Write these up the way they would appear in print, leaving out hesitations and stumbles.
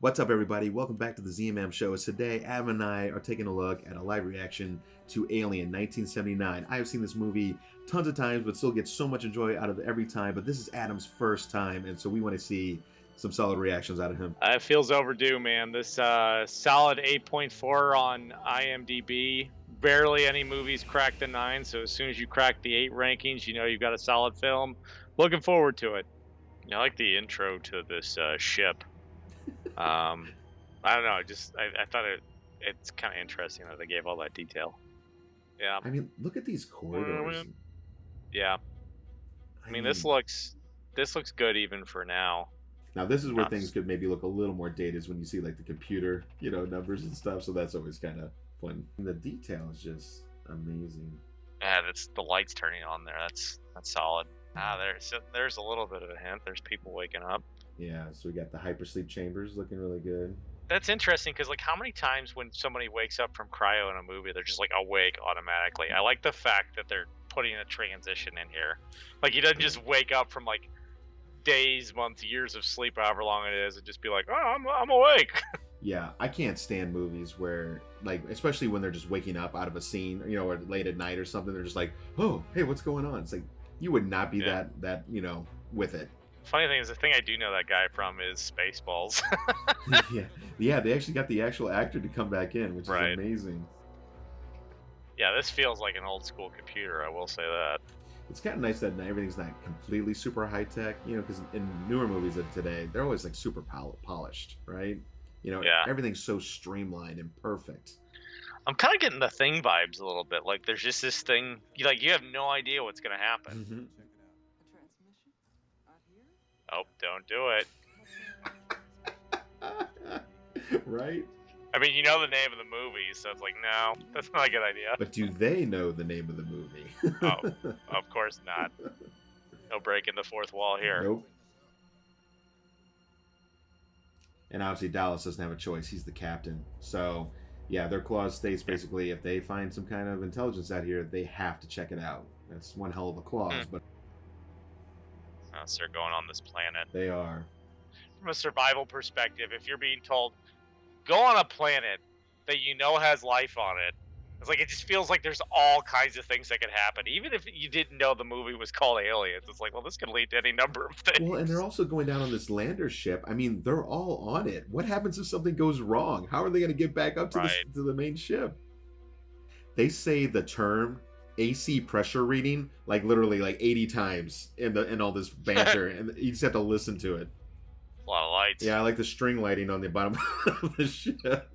What's up, everybody? Welcome back to the ZMAM Show. Today, Adam and I are taking a look at a live reaction to Alien 1979. I have seen this movie tons of times, but still get so much joy out of it every time. But this is Adam's first time, and so we want to see some solid reactions out of him. It feels overdue, man. This solid 8.4 on IMDb. Barely any movies crack the 9, so as soon as you crack the 8 rankings, you know you've got a solid film. Looking forward to it. I like the intro to this ship. I don't know. I thought it's kind of interesting that they gave all that detail. Yeah. I mean, look at these corridors. Yeah. I mean, this looks good even for now. Now, this is where things could maybe look a little more dated, is when you see like the computer, numbers and stuff. So that's always kind of fun. And the detail is just amazing. Yeah, that's the lights turning on there. That's solid. There's a little bit of a hint. There's people waking up. Yeah, so we got the hypersleep chambers looking really good. That's interesting because, like, how many times when somebody wakes up from cryo in a movie, they're just like awake automatically? I like the fact that they're putting a transition in here. Like, he doesn't just wake up from like days, months, years of sleep, however long it is, and just be like, "Oh, I'm awake." Yeah, I can't stand movies where, like, especially when they're just waking up out of a scene, or late at night or something, they're just like, "Oh, hey, what's going on?" It's like, you would not be that with it. Funny thing is, the thing I do know that guy from is Spaceballs. yeah, they actually got the actual actor to come back in, which is amazing. Yeah, this feels like an old school computer, I will say that. It's kind of nice that everything's not completely super high tech, because in newer movies of today, they're always like super polished, right? Everything's so streamlined and perfect. I'm kind of getting the Thing vibes a little bit. Like, there's just this thing, you have no idea what's going to happen. Mm-hmm. Oh, don't do it. Right? I mean, you know the name of the movie, so it's like, no, that's not a good idea. But do they know the name of the movie? Oh, of course not. No breaking the fourth wall here. Nope. And obviously Dallas doesn't have a choice. He's the captain. So, yeah, their clause states basically if they find some kind of intelligence out here, they have to check it out. That's one hell of a clause, but... So they're going on this planet. They are. From a survival perspective, if you're being told, go on a planet that you know has life on it, it's like, it just feels like there's all kinds of things that could happen. Even if you didn't know the movie was called Aliens, it's like, well, this could lead to any number of things. Well, and they're also going down on this lander ship. I mean, they're all on it. What happens if something goes wrong? How are they going to get back up to the main ship? They say the term AC pressure reading like literally like 80 times in all this banter, and you just have to listen to it. A lot of lights. Yeah, I like the string lighting on the bottom of the ship.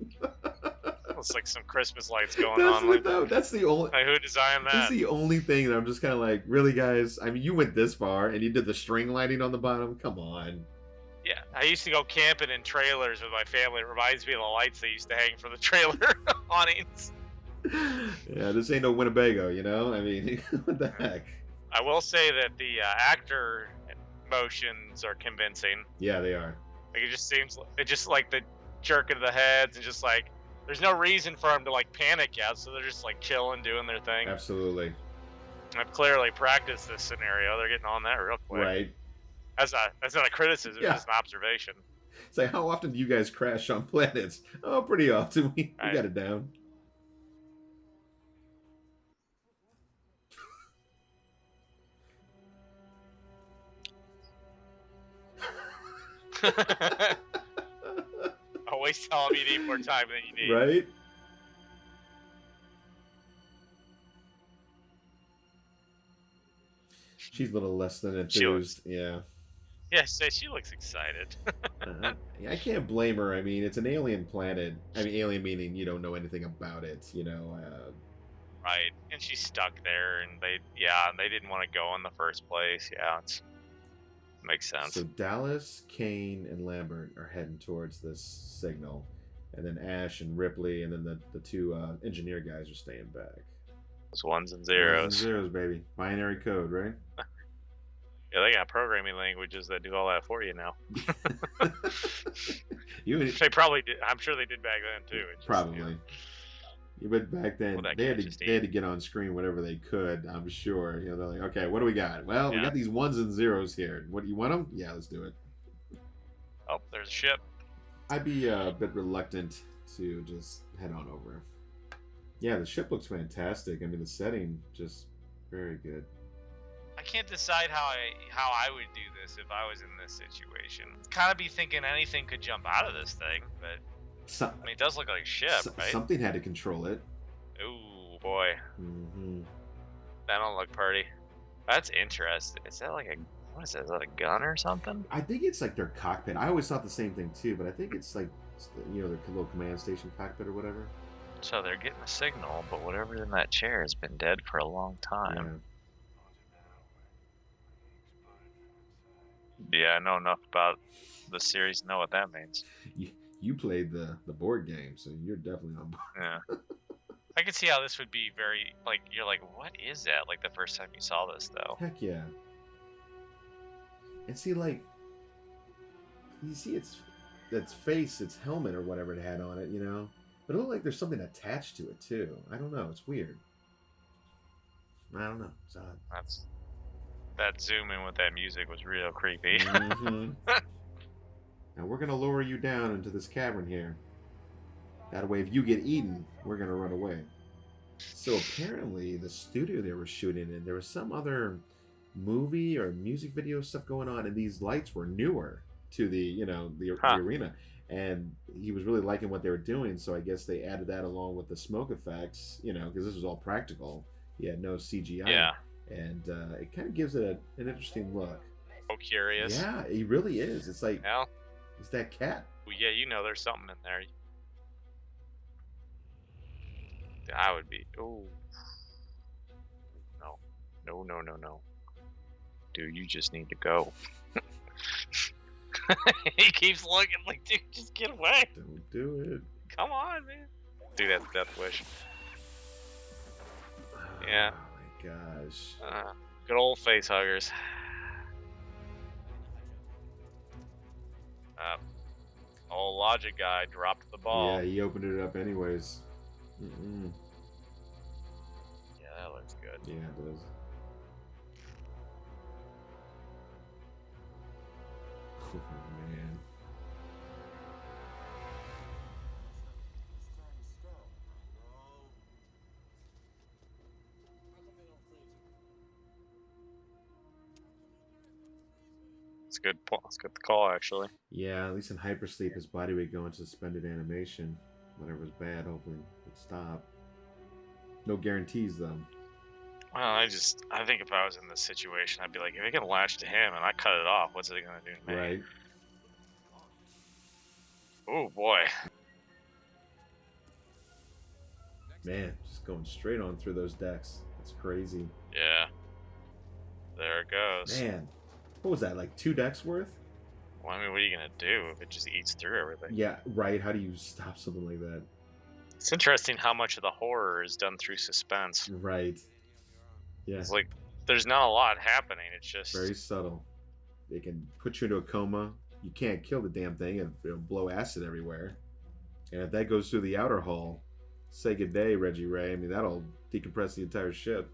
Looks like some Christmas lights going on. That's the only. Like, who designed that? That's the only thing that I'm just kind of like, really, guys? I mean, you went this far and you did the string lighting on the bottom. Come on. Yeah, I used to go camping in trailers with my family. It reminds me of the lights they used to hang from the trailer awnings. Yeah, this ain't no Winnebago, I mean, what the heck? I will say that the actor motions are convincing. Yeah, they are. Like, it just like the jerk of the heads, and just like there's no reason for them to like panic yet, so they're just like chilling, doing their thing. Absolutely. I've clearly practiced this scenario. They're getting on that real quick. Right. That's not a criticism. It's just an observation. It's like, how often do you guys crash on planets? Oh, pretty often. We got it down. Always tell them you need more time than you need. Right? She's a little less than enthused. Yeah. Yes, she looks excited. I can't blame her. I mean, it's an alien planet. I mean, alien meaning you don't know anything about it, Right, and she's stuck there, and they didn't want to go in the first place. Yeah, makes sense. So Dallas, Kane, and Lambert are heading towards this signal, and then Ash and Ripley, and then the two engineer guys are staying back. It's ones and zeros. Ones and zeros, baby. Binary code, right? Yeah, they got programming languages that do all that for you now. They probably did. I'm sure they did back then too. Probably. But back then, they had to get on screen whatever they could, I'm sure. They're like, okay, what do we got? Well, we got these ones and zeros here. What, you want them? Yeah, let's do it. Oh, there's a ship. I'd be a bit reluctant to just head on over. Yeah, the ship looks fantastic. I mean, the setting just very good. I can't decide how I would do this if I was in this situation. Kind of be thinking anything could jump out of this thing, but I mean, it does look like a ship, right? Something had to control it. Ooh, boy. Mm-hmm. That don't look pretty. That's interesting. Is that like a, what is that? Is that a gun or something? I think it's like their cockpit. I always thought the same thing too, but I think it's like, you know, their little command station cockpit or whatever. So they're getting a signal, but whatever's in that chair has been dead for a long time. Yeah, I know enough about the series to know what that means. You played the board game, so you're definitely on board. Yeah. I can see how this would be very, like, you're like, what is that? Like the first time you saw this, though. Heck yeah. And see, like, you see its face, its helmet or whatever it had on it, you know? But it looked like there's something attached to it, too. I don't know. It's weird. I don't know. It's odd. That zoom in with that music was real creepy. Mm-hmm. Now we're going to lower you down into this cavern here. That way, if you get eaten, we're going to run away. So apparently, the studio they were shooting in, there was some other movie or music video stuff going on, and these lights were newer to the arena. And he was really liking what they were doing, so I guess they added that along with the smoke effects, you know, because this was all practical. He had no CGI. Yeah. And it kind of gives it an interesting look. So curious. Yeah, he really is. It's like, it's that cat. Well, yeah, you know there's something in there. I would be. Oh. No. No. Dude, you just need to go. He keeps looking like, dude, just get away. Don't do it. Come on, man. Dude, that's Death Wish. Yeah. Oh my gosh. Good old face huggers. Old logic guy dropped the ball. Yeah, he opened it up anyways. Mm-mm. Yeah, that looks good. Yeah, it does. Oh man. It's a good point. It's good call, actually. Yeah, at least in hypersleep, his body would go into suspended animation. Whatever was bad, hopefully would stop. No guarantees, though. Well, I think if I was in this situation, I'd be like, if it can latch to him and I cut it off, what's it gonna do to me? Right. Oh boy. Man, just going straight on through those decks. That's crazy. Yeah. There it goes. Man, what was that? Like 2 decks worth? Well, I mean, what are you gonna do if it just eats through everything? Yeah, right. How do you stop something like that? It's interesting how much of the horror is done through suspense. Right. Yeah. It's like there's not a lot happening. It's just very subtle. They can put you into a coma. You can't kill the damn thing, and it'll blow acid everywhere. And if that goes through the outer hull, say good day, Reggie Ray. I mean, that'll decompress the entire ship.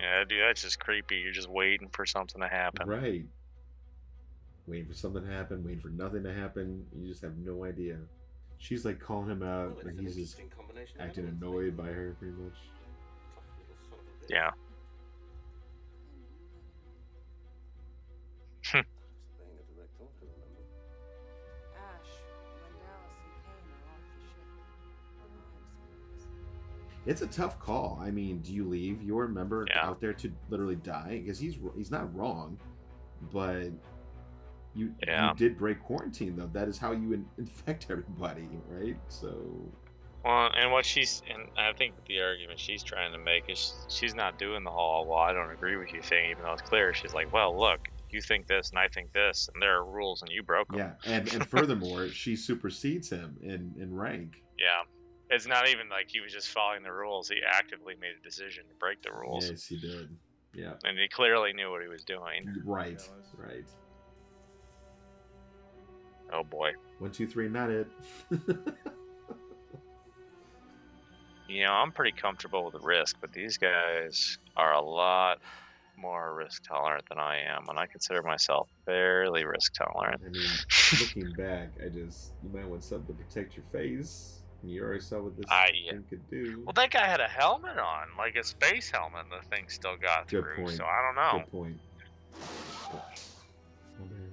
Yeah, dude, that's just creepy. You're just waiting for something to happen. Right. Waiting for something to happen, waiting for nothing to happen. You just have no idea. She's like calling him out, and he's just acting annoyed by her, pretty much. Yeah. It's a tough call. I mean, do you leave your member out there to literally die? Because he's not wrong, but you did break quarantine, though. That is how you infect everybody, right? So. Well, and I think the argument she's trying to make is she's not doing the whole, well, I don't agree with you thing, even though it's clear. She's like, well, look, you think this and I think this, and there are rules and you broke them. Yeah, and furthermore, she supersedes him in rank. Yeah. It's not even like he was just following the rules. He actively made a decision to break the rules. Yes, he did. Yeah. And he clearly knew what he was doing. Right. Oh boy. 1, 2, 3, not it. You know, I'm pretty comfortable with the risk, but these guys are a lot more risk tolerant than I am, and I consider myself fairly risk tolerant. I mean, looking back, you might want something to protect your face. You already saw what this Yeah. thing could do. Well, that guy had a helmet on, like a space helmet, and the thing still got Good through. point. So I don't know. Good point. Oh man.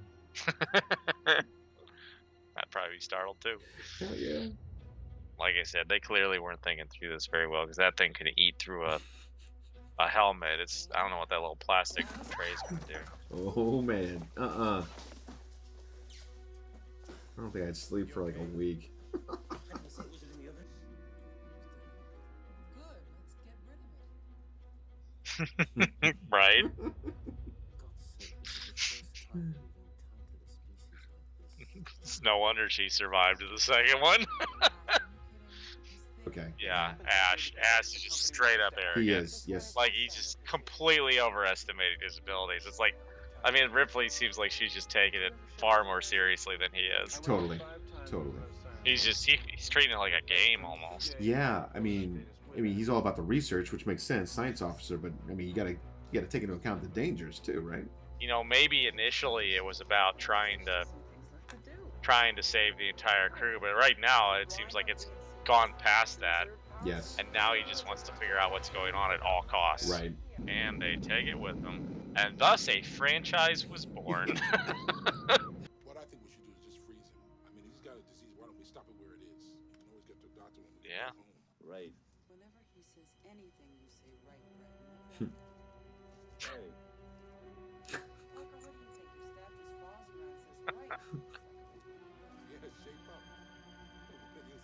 I'd probably be startled too. Hell yeah. Like I said, they clearly weren't thinking through this very well, because that thing could eat through a helmet. I don't know what that little plastic tray is gonna do. Oh man. I don't think I'd sleep for like a week. Right? It's no wonder she survived to the second one. Okay. Yeah, Ash is just straight up arrogant. He is, yes. Like, he's just completely overestimating his abilities. It's like, I mean, Ripley seems like she's just taking it far more seriously than he is. Totally. He's just he's treating it like a game almost. Yeah, I mean, he's all about the research, which makes sense, science officer. But I mean, you gotta take into account the dangers too, right? You know, maybe initially it was about trying to save the entire crew, but right now it seems like it's gone past that. Yes. And now he just wants to figure out what's going on at all costs. Right. And they take it with them. And thus a franchise was born. What I think we should do is just freeze him. I mean, he's got a disease. Why don't we stop it where it is? You can always get to the doctor when we get home. Right. Whenever he says anything, you say right, Hey. Parker, what do you think? You stabbed his falls around says right.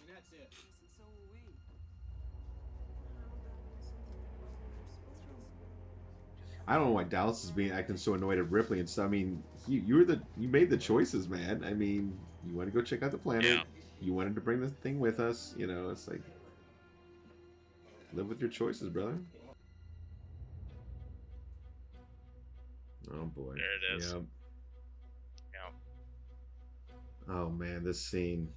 Yeah, shape up. So will we. I don't know why Dallas is acting so annoyed at Ripley and stuff. I mean, you made the choices, man. I mean, you want to go check out the planet. Yeah. You wanted to bring the thing with us. You know, it's like, live with your choices, brother. Oh boy. There it is. Yep. Yeah. Oh man, this scene.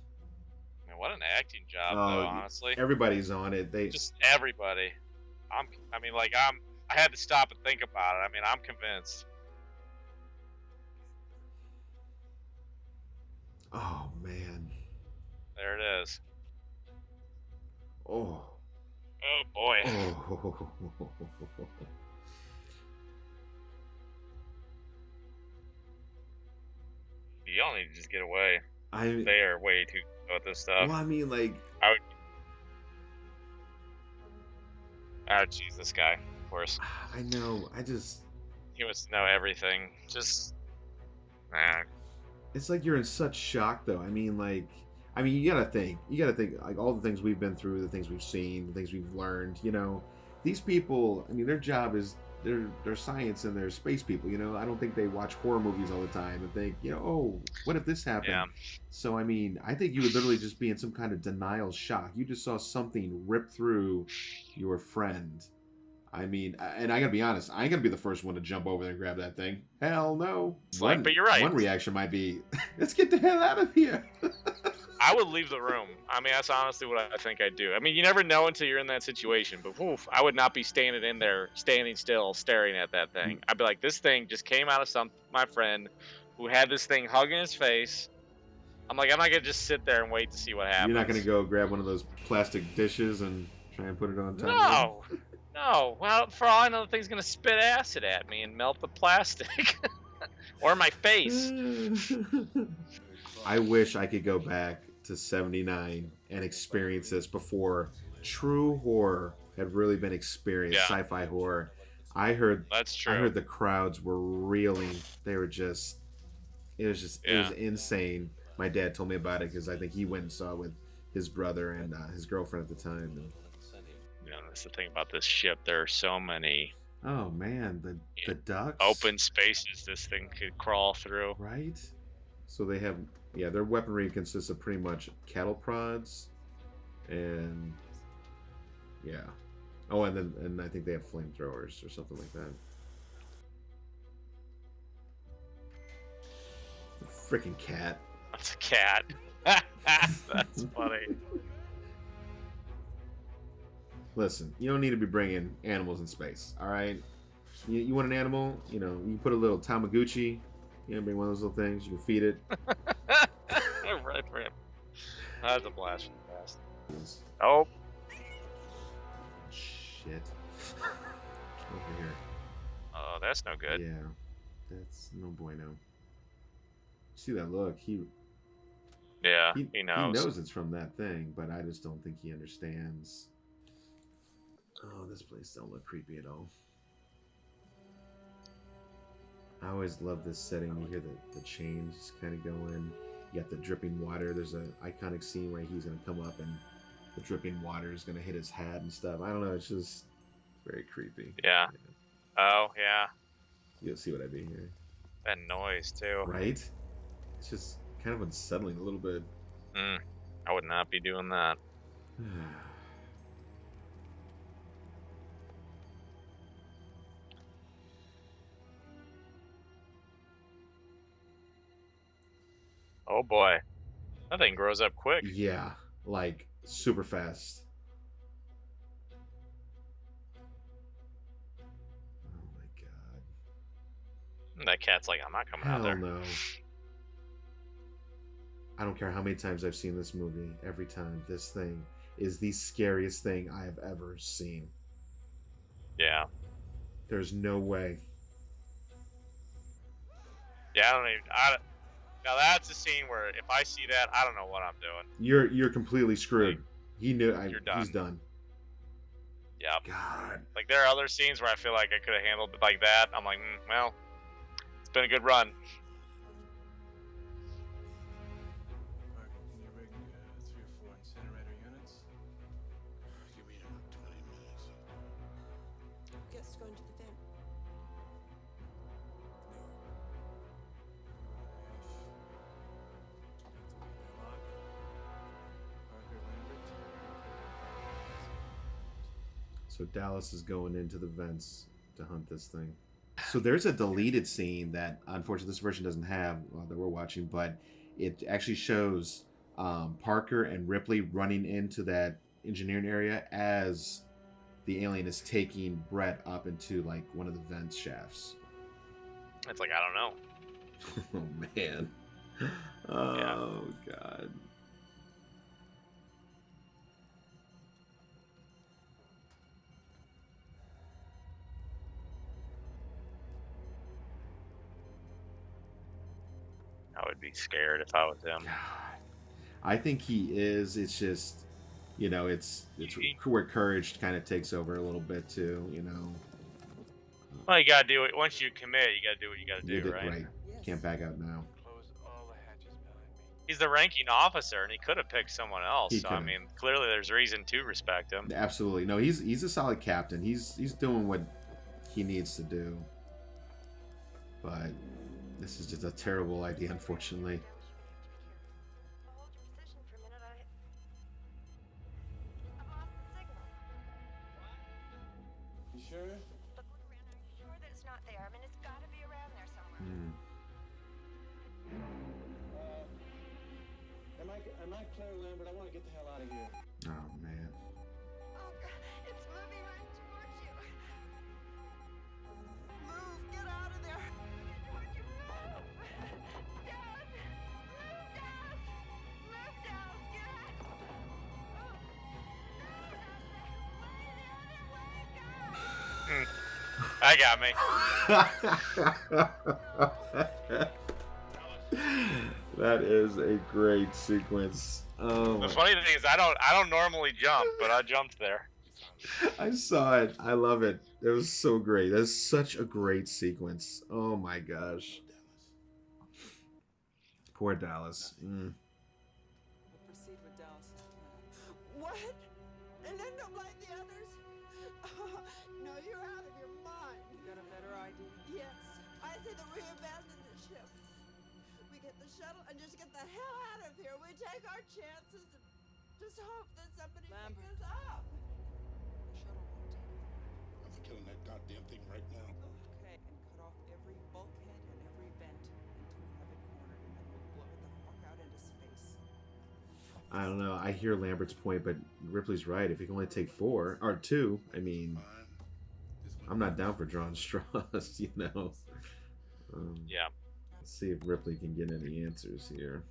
Man, what an acting job, though, honestly. Everybody's on it. Just everybody. I had to stop and think about it. I mean, I'm convinced. Oh man. There it is. Oh. Oh boy. Oh. Y'all need to just get away. They are way too good at this stuff. Well, I mean, like, oh, geez, this guy, of course. I know. He wants to know everything. Just, nah. It's like you're in such shock, though. I mean, you gotta think, like, all the things we've been through, the things we've seen, the things we've learned. You know, these people. I mean, their job is they're science and they're space people. You know, I don't think they watch horror movies all the time and think, you know, oh, what if this happened? Yeah. So, I mean, I think you would literally just be in some kind of denial shock. You just saw something rip through your friend. I mean, and I gotta be honest, I ain't gonna be the first one to jump over there and grab that thing. Hell no. But you're right. One reaction might be, let's get the hell out of here. I would leave the room. I mean, that's honestly what I think I'd do. I mean, you never know until you're in that situation. But oof, I would not be standing in there, standing still, staring at that thing. I'd be like, this thing just came out of my friend who had this thing hugging his face. I'm like, I'm not gonna just sit there and wait to see what happens. You're not gonna go grab one of those plastic dishes and try and put it on top. No. Well, for all I know, the thing's gonna spit acid at me and melt the plastic, or my face. I wish I could go back to '79 and experience this before true horror had really been experienced. Yeah. Sci-fi horror. I heard That's true. I heard the crowds were reeling. They were just. It was insane. My dad told me about it because I think he went and saw it with his brother and his girlfriend at the time. And, that's the thing about this ship. There are so many. Oh man, the ducks. Open spaces this thing could crawl through. Right. So they have, their weaponry consists of pretty much cattle prods, and oh, and I think they have flamethrowers or something like that. Freaking cat. That's a cat. That's funny. Listen, you don't need to be bringing animals in space, all right? You want an animal? You know, you put a little Tamagotchi. You know, bring one of those little things. You can feed it. Right for him. That's a blast from the past. Oh. Shit. Over here. Oh, that's no good. Yeah, that's no bueno. See that look? Yeah, he knows. He knows it's from that thing, but I just don't think he understands. Oh, this place don't look creepy at all. I always love this setting. You hear the chains kind of going. You got the dripping water. There's an iconic scene where he's going to come up and the dripping water is going to hit his hat and stuff. I don't know. It's just very creepy. Yeah. Oh, yeah. You'll see what I mean here. That noise, too. Right? It's just kind of unsettling a little bit. I would not be doing that. Oh boy. That thing grows up quick. Yeah, like super fast. Oh my god. That cat's like, I'm not coming out there. Hell no. I don't care how many times I've seen this movie. Every time, this thing is the scariest thing I have ever seen. Yeah. There's no way. Yeah, now that's a scene where if I see that, I don't know what I'm doing. You're completely screwed. Like, He knew. you're done. He's done. Yep. God. Like there are other scenes where I feel like I could have handled it like that. I'm like, well, it's been a good run. Can you rig 3 or 4 incinerator units? Give me about 20 minutes. Guess going to the vent. So Dallas is going into the vents to hunt this thing. So there's a deleted scene that unfortunately this version doesn't have that we're watching, but it actually shows Parker and Ripley running into that engineering area as the alien is taking Brett up into like one of the vent shafts. It's like, I don't know. Oh man. Oh god. I would be scared if I was him. God. I think he is. It's just, you know, it's where courage kind of takes over a little bit too, you know. Well, you gotta do it. Once you commit, you gotta do what you gotta You do, did right? Yes. Can't back out now. Close all the hatches behind me. He's the ranking officer, and he could have picked someone else. He So I could've. mean, clearly there's reason to respect him. Absolutely. No, he's a solid captain. He's doing what he needs to do. But this is just a terrible idea, unfortunately. Hold your position for a minute. I've lost the signal. You sure? Look around. I'm sure that it's not there. I mean, it's got to be around there somewhere. Hmm. Am I Claire Lambert? I want to get the hell out of here. Oh man. Oh, God. It's moving right towards you. Move. Get out of there. Would you move? Dad. Move, Dad. Move, Dad. Get out. Oh. That got me. That is a great sequence. Oh, The funny thing is, I don't normally jump, but I jumped there. I saw it. I love it. It was so great. That's such a great sequence. Oh my gosh. Poor Dallas. We'll proceed with Dallas's plan. What? And then don't blame the others? No, you're out of your mind. You got a better idea? Yes. I say that we abandon the ship. We get the shuttle and just get the hell out of here. We take our chances and just hope that somebody picks us up. The shuttle won't take you. I'm for killing that goddamn thing right now. Okay. And cut off every bulkhead and every vent until we have it cornered, and then we'll blow it the fuck out into space. I don't know. I hear Lambert's point, but Ripley's right. If he can only take 4 or 2, I mean, I'm not down for drawing straws, you know. Yeah. Let's see if Ripley can get any answers here.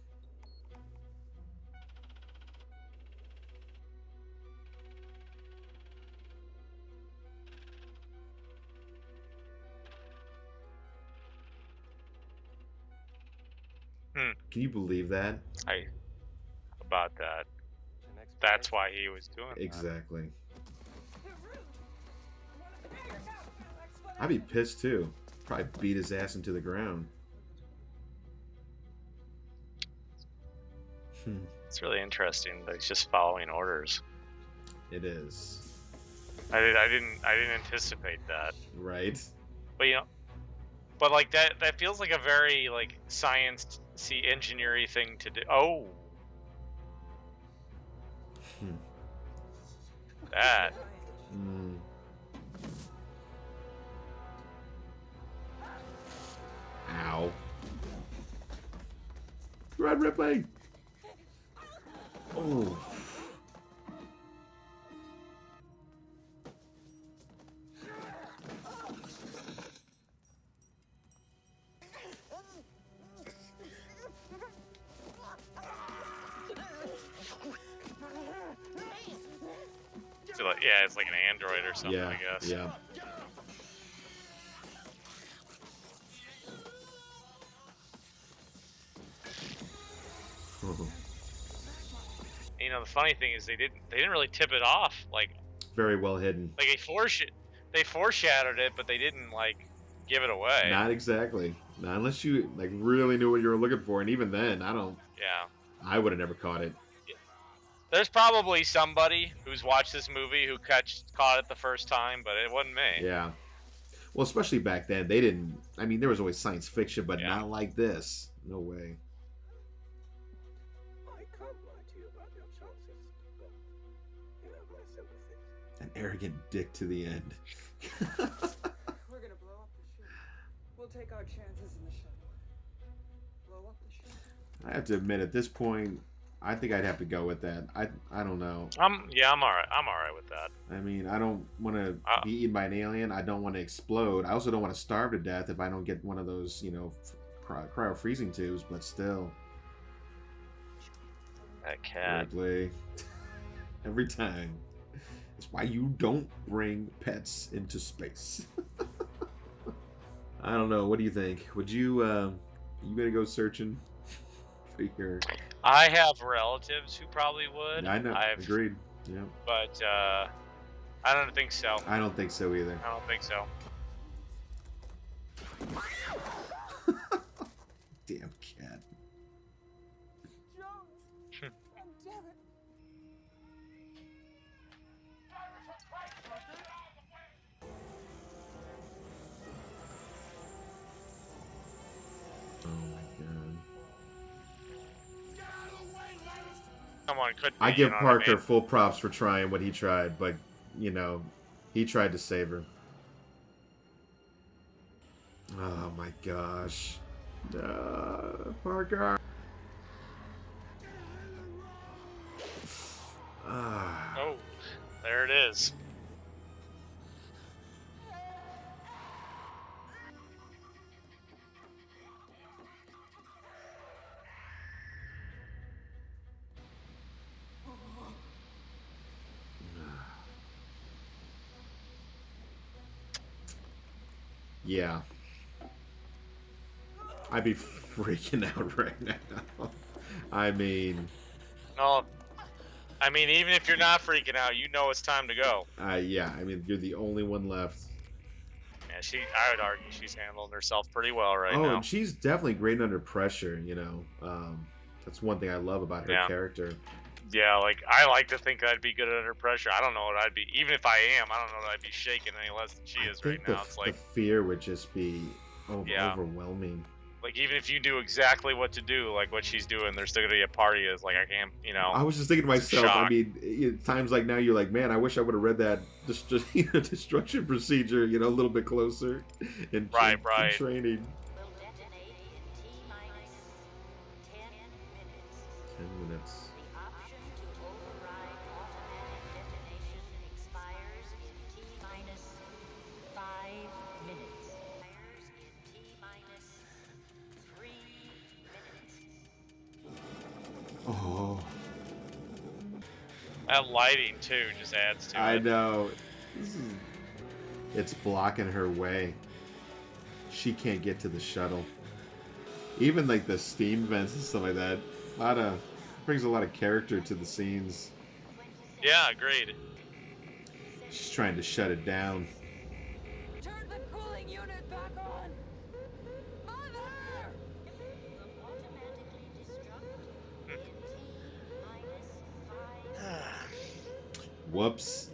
Can you believe that? About that. That's why he was doing that. Exactly. I'd be pissed too. Probably beat his ass into the ground. It's really interesting that he's just following orders. It is. I didn't anticipate that. Right. But you know, but like that feels like a very like science-y engineering thing to do. Oh. That. Ow. Red Ripley. Oh. So like, yeah, it's like an android or something, Yeah, I guess. yeah. You know, the funny thing is they didn't really tip it off. Like, Very well hidden. like they foreshadowed it, but they didn't like give it away. Not exactly. Not unless you like really knew what you were looking for, and even then, Yeah. I would have never caught it. There's probably somebody who's watched this movie who caught it the first time, but it wasn't me. Yeah. Well, especially back then, they didn't. I mean, there was always science fiction, but Yeah. not like this. No way. I can't lie to you about your chances, but you have my sympathy. An arrogant dick to the end. We're gonna blow up the ship. We'll take our chances in the shuttle. Blow up the ship. I have to admit, at this point, I think I'd have to go with that. I don't know. I'm all right. I'm all right with that. I mean, I don't want to be eaten by an alien. I don't want to explode. I also don't want to starve to death if I don't get one of those, you know, cryo freezing tubes. But still, That cat. Ripley. Every time. It's why you don't bring pets into space. I don't know. What do you think? Would you gonna go searching for your? I have relatives who probably would. I know. Agreed. Yeah. But I don't think so. I don't think so either. I don't think so. Damn cat. Jones! God damn it! Oh my god. Someone could. I be, give you know what Parker I mean? full props for trying what he tried, but you know, he tried to save her. Oh my gosh. Parker. Ah. Oh, there it is. Yeah. I'd be freaking out right now. I mean, No, I mean, even if you're not freaking out, you know it's time to go. yeah, I mean, you're the only one left. Yeah, I would argue she's handling herself pretty well right Oh, now. and she's definitely great under pressure, you know. That's one thing I love about her Yeah. character. Yeah, like, I like to think I'd be good under pressure. I don't know what I'd be. Even if I am, I don't know that I'd be shaking any less than she I is think right now. It's the like, fear would just be Yeah. overwhelming. like, even if you knew exactly what to do, like what she's doing, there's still going to be a party that's like, I can't, you know. I was just thinking to myself, I shock. mean, times like now you're like, man, I wish I would have read that destruction procedure, you know, a little bit closer in, Right, in right. training. Will detonate in T-minus 10 minutes. 10 minutes. The option That lighting too just adds to it. I know. It's blocking her way. She can't get to the shuttle. Even like the steam vents and stuff like that. Brings a lot of character to the scenes. Yeah, agreed. She's trying to shut it down. Turn the cooling unit back on! Mother! Whoops.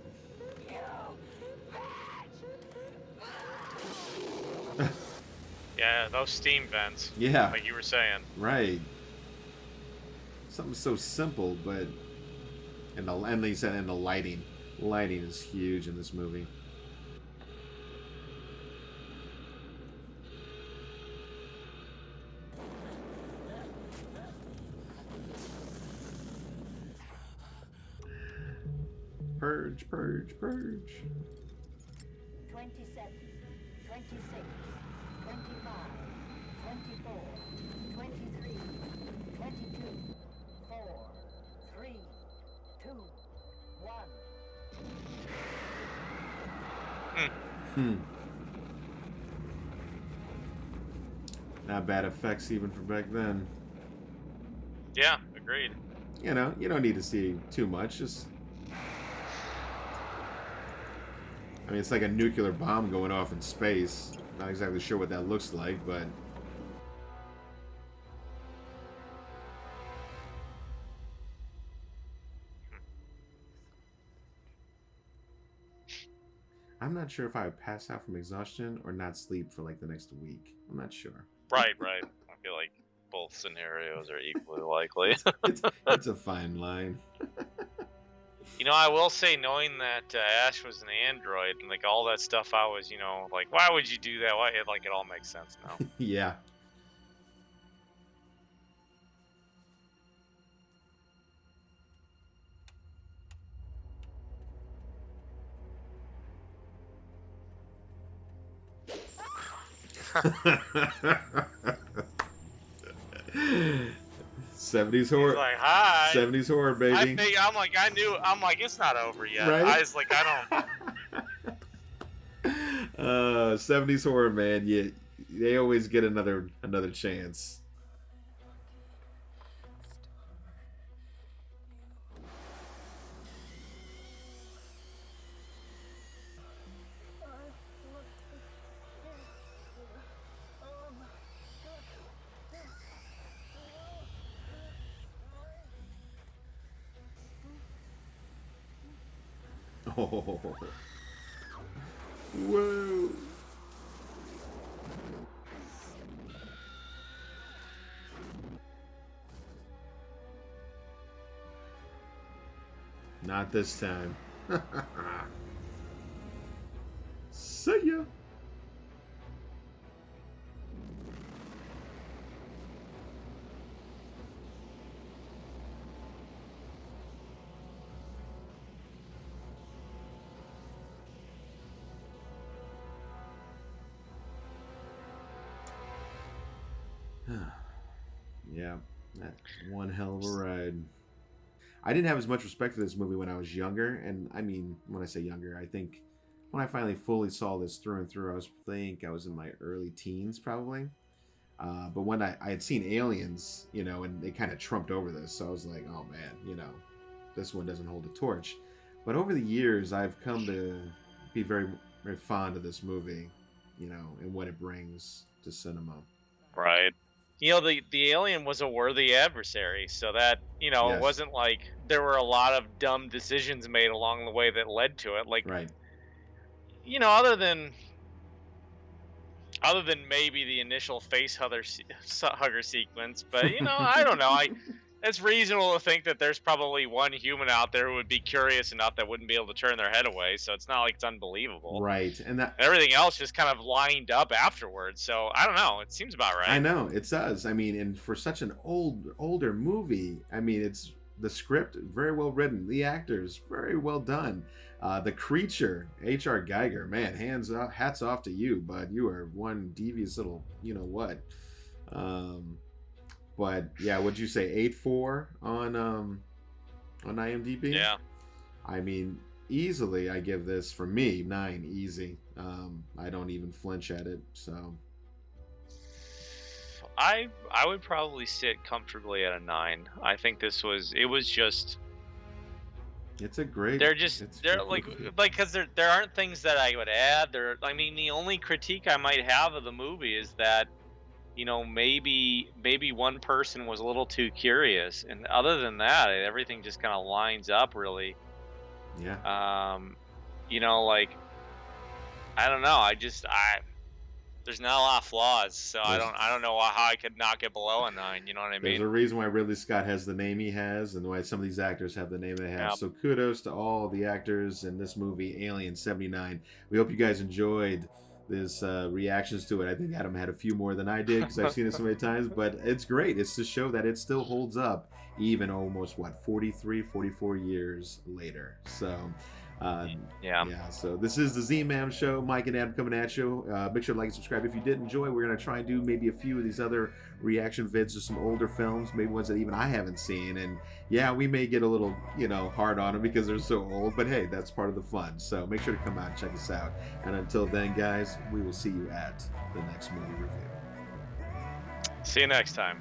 Yeah, those steam vents. Yeah. Like you were saying. Right. Something so simple, but and the lighting. Lighting is huge in this movie. Purge, purge, purge. 27, 26, 25, 24, 23, 22, 4, 3, 2, 1. Not bad effects even for back then. Yeah, agreed. You know, you don't need to see too much. I mean, it's like a nuclear bomb going off in space. Not exactly sure what that looks like, but... I'm not sure if I would pass out from exhaustion or not sleep for like the next week. I'm not sure. Right. I feel like both scenarios are equally likely. It's a fine line. You know, I will say, knowing that Ash was an android and like all that stuff, I was, like, why would you do that? Why? It all makes sense now. Yeah. '70s horror. He's like, hi. '70s horror, baby. I'm like, it's not over yet. Right? I was like, I don't. '70s horror, man. Yeah, they always get another chance. Oh. Whoa. Not this time. See ya. Yeah, that's one hell of a ride. I didn't have as much respect for this movie when I was younger, and I mean, when I say younger, I think when I finally fully saw this through and through, I was in my early teens, probably. But when I had seen Aliens, and they kind of trumped over this, so I was like, oh man, this one doesn't hold a torch. But over the years, I've come to be very, very fond of this movie, and what it brings to cinema. Right. The alien was a worthy adversary, so that, Yes. It wasn't like there were a lot of dumb decisions made along the way that led to it. Like, Right. Other than maybe the initial face hugger sequence, but, I don't know. It's reasonable to think that there's probably one human out there who would be curious enough that wouldn't be able to turn their head away, so it's not like it's unbelievable. Right. And everything else just kind of lined up afterwards, so I don't know. It seems about right. I know, it does. I mean, and for such an older movie, I mean, it's the script, very well written. The actors, very well done. The creature, H.R. Geiger, man, hats off to you, bud. You are one devious little, what. But yeah, what'd you say? 8.4 on IMDb? Yeah. I mean, easily I give this, for me, 9 easy. I don't even flinch at it. So I would probably sit comfortably at a 9. I think it was just. it's a great. They're it's a they're great like movie. because there aren't things that I would add. I mean, the only critique I might have of the movie is that, maybe one person was a little too curious, and other than that, everything just kind of lines up really. Yeah. Like, I don't know. There's not a lot of flaws, so I There's- don't know how I could not get below a 9. You know what I There's mean? a reason why Ridley Scott has the name he has, and why some of these actors have the name they have. Yep. So kudos to all the actors in this movie, Alien '79. We hope you guys enjoyed this reactions to it. I think Adam had a few more than I did because I've seen it so many times, but it's great. It's to show that it still holds up, even almost 43, 44 years later. So. Yeah. So this is the ZMAM Show. Mike and Adam coming at you. Make sure to like and subscribe if you did enjoy. We're gonna try and do maybe a few of these other reaction vids to some older films, maybe ones that even I haven't seen. And yeah, we may get a little, hard on them because they're so old. But hey, that's part of the fun. So make sure to come out and check us out. And until then, guys, we will see you at the next movie review. See you next time.